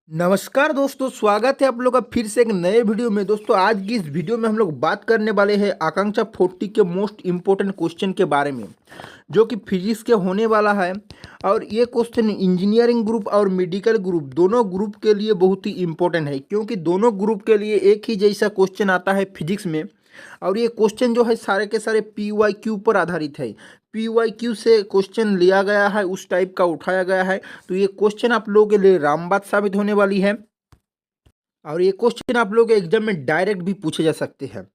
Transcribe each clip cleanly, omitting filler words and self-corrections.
नमस्कार दोस्तों, स्वागत है आप लोग का फिर से एक नए वीडियो में। दोस्तों आज की इस वीडियो में हम लोग बात करने वाले हैं आकांक्षा 40 के मोस्ट इम्पोर्टेंट क्वेश्चन के बारे में, जो कि फिजिक्स के होने वाला है। और ये क्वेश्चन इंजीनियरिंग ग्रुप और मेडिकल ग्रुप दोनों ग्रुप के लिए बहुत ही इम्पोर्टेंट है, क्योंकि दोनों ग्रुप के लिए एक ही जैसा क्वेश्चन आता है फिजिक्स में। और ये क्वेश्चन जो है सारे के सारे PYQ पर आधारित है। PYQ से क्वेश्चन लिया गया है, उस टाइप का उठाया गया है। तो ये क्वेश्चन आप लोगों के लिए रामबाण साबित होने वाली है। और ये क्वेश्चन आप लोगों के एग्जाम में डायरेक्ट भी पूछे जा सकते हैं।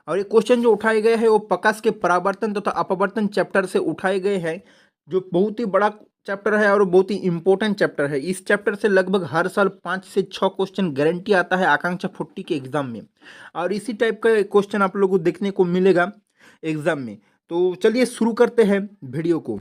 और ये क्वेश्चन जो उठाए गए हैं वो प्रकाश के परावर्तन तथा अपवर्तन चैप्टर से उठाए गए हैं, जो बहुत ही बड़ा चैप्टर है और बहुत ही इंपॉर्टेंट चैप्टर है। इस चैप्टर से लगभग हर साल 5 से 6 क्वेश्चन गारंटी आता है आकांक्षा 40 के एग्जाम में। और इसी टाइप का क्वेश्चन आप लोगों को देखने को मिलेगा एग्जाम में। तो चलिए शुरू करते हैं वीडियो को।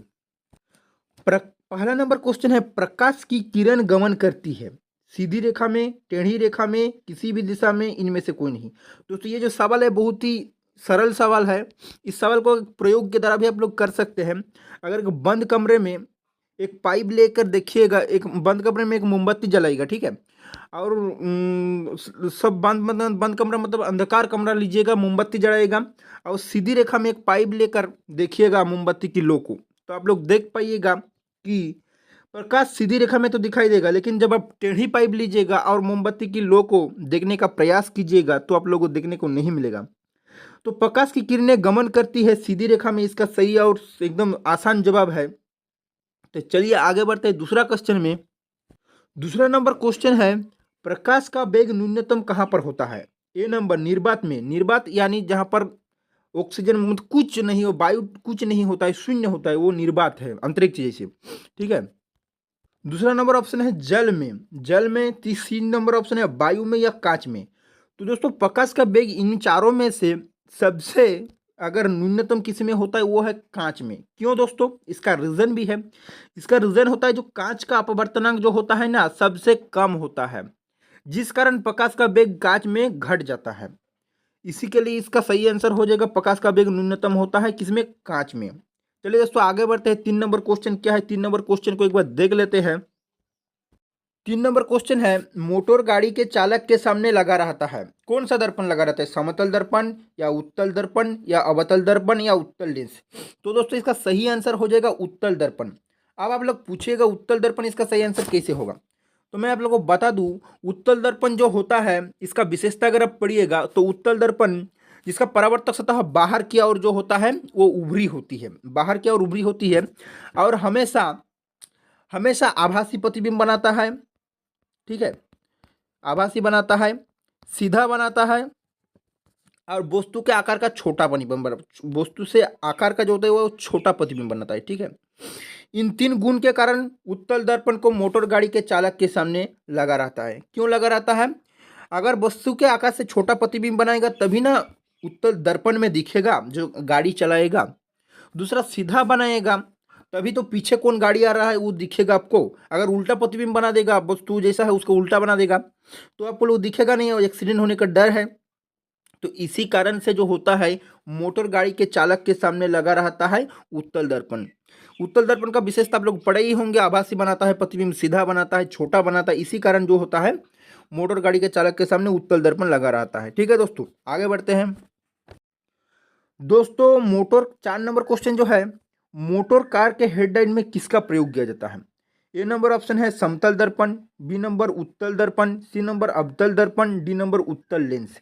पहला नंबर क्वेश्चन है, प्रकाश की किरण गमन करती है सीधी रेखा में, टेढ़ी रेखा में, किसी भी दिशा में, इनमें से कोई नहीं। दोस्तों ये जो सवाल है बहुत ही सरल सवाल है। इस सवाल को प्रयोग के द्वारा भी आप लोग कर सकते हैं। अगर एक बंद कमरे में एक पाइप लेकर देखिएगा, एक बंद कमरे में एक मोमबत्ती जलाएगा, ठीक है। और सब बंद बंद बंद कमरा मतलब अंधकार कमरा लीजिएगा, मोमबत्ती जलाएगा और सीधी रेखा में एक पाइप लेकर देखिएगा मोमबत्ती की लो को, तो आप लोग देख पाइएगा कि प्रकाश सीधी रेखा में तो दिखाई देगा, लेकिन जब आप टेढ़ी पाइप लीजिएगा और मोमबत्ती की लो को देखने का प्रयास कीजिएगा तो आप लोगों को देखने को नहीं मिलेगा। तो प्रकाश की किरणें गमन करती है सीधी रेखा में, इसका सही और एकदम आसान जवाब है। तो चलिए आगे बढ़ते हैं दूसरा क्वेश्चन में। दूसरा नंबर क्वेश्चन है, प्रकाश का वेग न्यूनतम कहाँ पर होता है? ए नंबर निर्वात में, निर्वात यानी जहाँ पर ऑक्सीजन मतलब कुछ नहीं हो, वायु कुछ नहीं होता है, शून्य होता है, वो निर्वात है, अंतरिक्ष जैसे, ठीक है। दूसरा नंबर ऑप्शन है जल में, जल में। तीसरी नंबर ऑप्शन है वायु में या कांच में। तो दोस्तों प्रकाश का वेग इन चारों में से सबसे अगर न्यूनतम किसी में होता है वो है कांच में। क्यों दोस्तों? इसका रीजन भी है। इसका रीजन होता है जो कांच का अपवर्तनांक जो होता है ना सबसे कम होता है, जिस कारण प्रकाश का वेग कांच में घट जाता है। इसी के लिए इसका सही आंसर हो जाएगा, प्रकाश का वेग न्यूनतम होता है किसमें? कांच में। चलिए दोस्तों आगे बढ़ते हैं। 3 नंबर क्वेश्चन क्या है, 3 नंबर क्वेश्चन को एक बार देख लेते हैं। 3 नंबर क्वेश्चन है, मोटर गाड़ी के चालक के सामने लगा रहता है, कौन सा दर्पण लगा रहता है? समतल दर्पण या उत्तल दर्पण या अवतल दर्पण या उत्तल लेंस? तो दोस्तों इसका सही आंसर हो जाएगा उत्तल दर्पण। अब आप लोग पूछिएगा उत्तल दर्पण इसका सही आंसर कैसे होगा, तो मैं आप लोगों को बता दूं। उत्तल दर्पण जो होता है इसका विशेषता अगर आप पढ़िएगा तो उत्तल दर्पण जिसका परावर्तक सतह बाहर की ओर जो होता है वो उभरी होती है, बाहर की ओर उभरी होती है। और हमेशा हमेशा आभासी प्रतिबिंब बनाता है, ठीक है। आभासी बनाता है, सीधा बनाता है और वस्तु के आकार का छोटा प्रतिबिंब वस्तु से आकार का जो होता है वो छोटा प्रतिबिंब बनाता है, ठीक है। इन 3 गुण के कारण उत्तल दर्पण को मोटर गाड़ी के चालक के सामने लगा रहता है। क्यों लगा रहता है? अगर वस्तु के आकार से छोटा प्रतिबिंब बनाएगा तभी ना उत्तल दर्पण में दिखेगा जो गाड़ी चलाएगा। दूसरा सीधा बनाएगा तभी तो पीछे कौन गाड़ी आ रहा है वो दिखेगा आपको। अगर उल्टा प्रतिबिंब बना देगा, वस्तु जैसा है उसको उल्टा बना देगा, तो आपको लोग दिखेगा नहीं और एक्सीडेंट होने का डर है। तो इसी कारण से जो होता है मोटर गाड़ी के चालक के सामने लगा रहता है उत्तल दर्पण। उत्तल दर्पण का विशेषता आप लोग पढ़े ही होंगे, आभासी बनाता है प्रतिबिंब, सीधा बनाता है, छोटा बनाता है। इसी कारण जो होता है मोटर गाड़ी के चालक के सामने उत्तल दर्पण लगा रहता है, ठीक है दोस्तों। आगे बढ़ते हैं दोस्तों। मोटर 4 नंबर क्वेश्चन जो है, मोटर कार के हेडलाइट में किसका प्रयोग किया जाता है? ए नंबर ऑप्शन है समतल दर्पण, बी नंबर उत्तल दर्पण, सी नंबर अवतल दर्पण, डी नंबर उत्तल लेंस।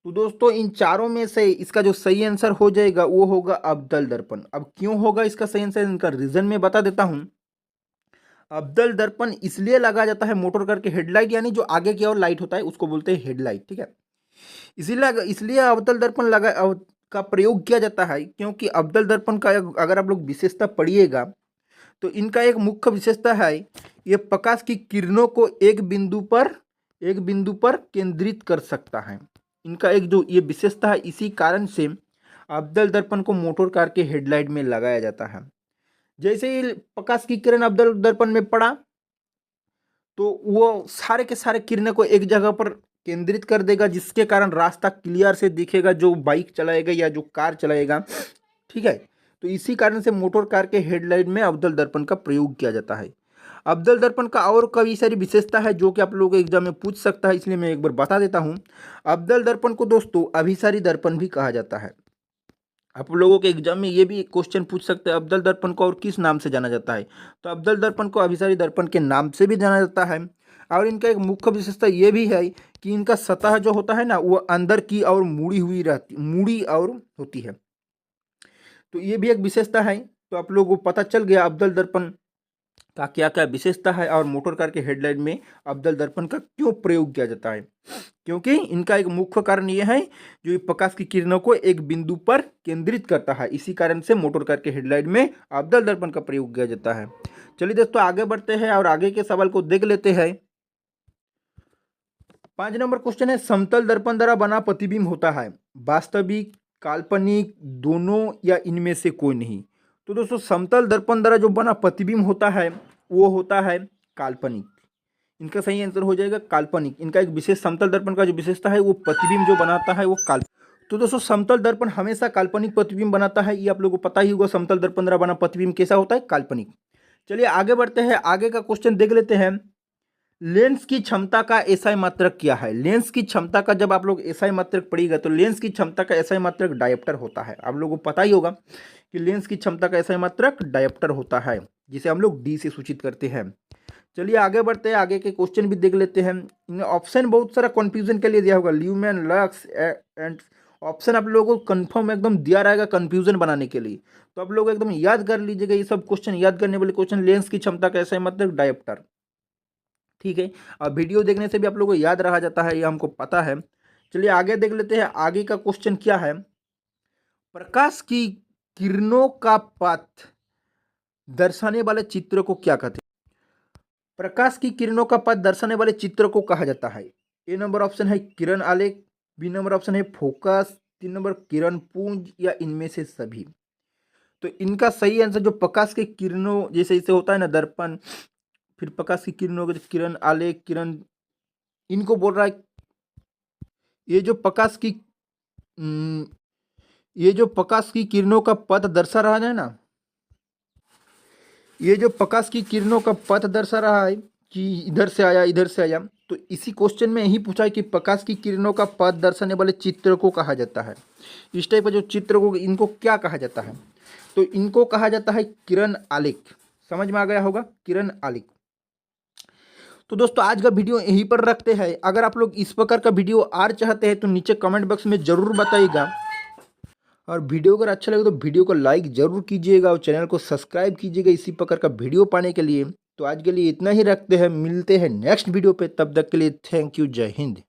तो दोस्तों इन चारों में से इसका जो सही आंसर हो जाएगा वो होगा अवतल दर्पण। अब क्यों होगा इसका सही आंसर, इनका रीजन मैं बता देता हूं। अवतल दर्पण इसलिए लगा जाता है मोटर कार के हेडलाइट यानी जो आगे की ओर लाइट होता है उसको बोलते हैं हेडलाइट, ठीक है। इसीलिए इसलिए अवतल दर्पण का प्रयोग किया जाता है, क्योंकि अवतल दर्पण का अगर आप लोग विशेषता पढ़िएगा तो इनका एक मुख्य विशेषता है, ये प्रकाश की किरणों को एक बिंदु पर केंद्रित कर सकता है। इनका एक जो ये विशेषता है, इसी कारण से अवतल दर्पण को मोटर कार के हेडलाइट में लगाया जाता है। जैसे ही प्रकाश की किरण अवतल दर्पण में पड़ा तो वो सारे के सारे किरणों को एक जगह पर केंद्रित कर देगा, जिसके कारण रास्ता क्लियर से दिखेगा जो बाइक चलाएगा या जो कार चलाएगा, ठीक है। तो इसी कारण से मोटर कार के हेडलाइट में अवतल दर्पण का प्रयोग किया जाता है। अब्दल दर्पण का और कई सारी विशेषता है जो कि आप लोगों को एग्जाम में पूछ सकता है, इसलिए मैं एक बार बता देता हूँ। अब्दल दर्पण को दोस्तों अभिसारी दर्पण भी कहा जाता है। आप लोगों के एग्जाम में ये भी क्वेश्चन पूछ सकते हैं, अब्दल दर्पण को और किस नाम से जाना जाता है। तो अब्दल दर्पण को अभिसारी दर्पण के नाम से भी जाना जाता है। और इनका एक मुख्य विशेषता ये भी है कि इनका सतह जो होता है ना, वो अंदर की और मुड़ी और होती है। तो ये भी एक विशेषता है। तो आप लोगों को पता चल गया अब्दल दर्पण का क्या क्या विशेषता है और मोटर कार के हेडलाइट में अब्दल दर्पण का क्यों प्रयोग किया जाता है। क्योंकि इनका एक मुख्य कारण यह है जो प्रकाश की किरणों को एक बिंदु पर केंद्रित करता है, इसी कारण से मोटर कार के हेडलाइट में अब्दल दर्पण का प्रयोग किया जाता है। चलिए दोस्तों आगे बढ़ते हैं और आगे के सवाल को देख लेते हैं। 5 नंबर क्वेश्चन है, समतल दर्पण द्वारा बना प्रतिबिंब होता है वास्तविक, काल्पनिक, दोनों या इनमें से कोई नहीं। तो दोस्तों समतल दर्पण द्वारा जो बना प्रतिबिंब होता है वो होता है काल्पनिक। इनका सही आंसर हो जाएगा काल्पनिक। इनका एक विशेष समतल दर्पण का जो विशेषता है वो प्रतिबिंब जो बनाता है वो काल्पनिक। तो दोस्तों समतल दर्पण हमेशा काल्पनिक प्रतिबिंब बनाता है, ये आप लोगों को पता ही होगा। समतल दर्पण द्वारा बना प्रतिबिंब कैसा होता है, काल्पनिक। चलिए आगे बढ़ते हैं, आगे का क्वेश्चन देख लेते हैं। लेंस की क्षमता का एसआई मात्रक क्या है। लेंस की क्षमता का जब आप लोग एसआई मात्रक पढ़िएगा तो लेंस की क्षमता का एसआई मात्रक डायोप्टर होता है। आप लोगों को पता ही होगा कि लेंस की क्षमता का एसआई मात्रक डायोप्टर होता है, जिसे हम लोग डी से सूचित करते हैं। चलिए आगे बढ़ते हैं, आगे के क्वेश्चन भी देख लेते हैं। इनमें ऑप्शन बहुत सारा कंफ्यूजन के लिए दिया होगा, ल्यूमेन, लक्स एंड ऑप्शन आप लोगों को कंफर्म एकदम दिया रहेगा कंफ्यूजन बनाने के लिए। तो आप लोग एकदम याद कर लीजिएगा, ये सब क्वेश्चन याद करने वाले क्वेश्चन। लेंस की क्षमता का एसआई मात्रक डायोप्टर, ठीक है। अब वीडियो देखने से भी आप लोगों को याद रहा जाता है, ये हमको पता है। चलिए आगे देख लेते हैं, आगे का क्वेश्चन क्या है। प्रकाश की किरणों का पथ दर्शाने वाले चित्र को क्या कहते हैं। प्रकाश की किरणों का पथ दर्शाने वाले चित्र को कहा जाता है। ए नंबर ऑप्शन है किरण आलेख, बी नंबर ऑप्शन है फोकस, 3 नंबर किरण पुंज, या इनमें से सभी। तो इनका सही आंसर जो प्रकाश की किरणों जैसे इसे होता है ना दर्पण, फिर प्रकाश की किरणों के किरण आलेख, किरण, इनको बोल रहा है। ये जो प्रकाश की ये जो प्रकाश की किरणों का पथ दर्शा रहा है ना, ये जो प्रकाश की किरणों का पथ दर्शा रहा है कि इधर से आया इधर से आया, तो इसी क्वेश्चन में यही पूछा है कि प्रकाश की किरणों का पथ दर्शाने वाले चित्र को कहा जाता है। इस टाइप का जो चित्र को इनको क्या कहा जाता है, तो इनको कहा जाता है किरण आलेख। समझ में आ गया होगा, किरण आलेख। तो दोस्तों आज का वीडियो यहीं पर रखते हैं। अगर आप लोग इस प्रकार का वीडियो और चाहते हैं तो नीचे कमेंट बॉक्स में ज़रूर बताइएगा, और वीडियो अगर अच्छा लगे तो वीडियो को लाइक ज़रूर कीजिएगा और चैनल को सब्सक्राइब कीजिएगा इसी प्रकार का वीडियो पाने के लिए। तो आज के लिए इतना ही रखते हैं, मिलते हैं नेक्स्ट वीडियो पे, तब तक के लिए थैंक यू, जय हिंद।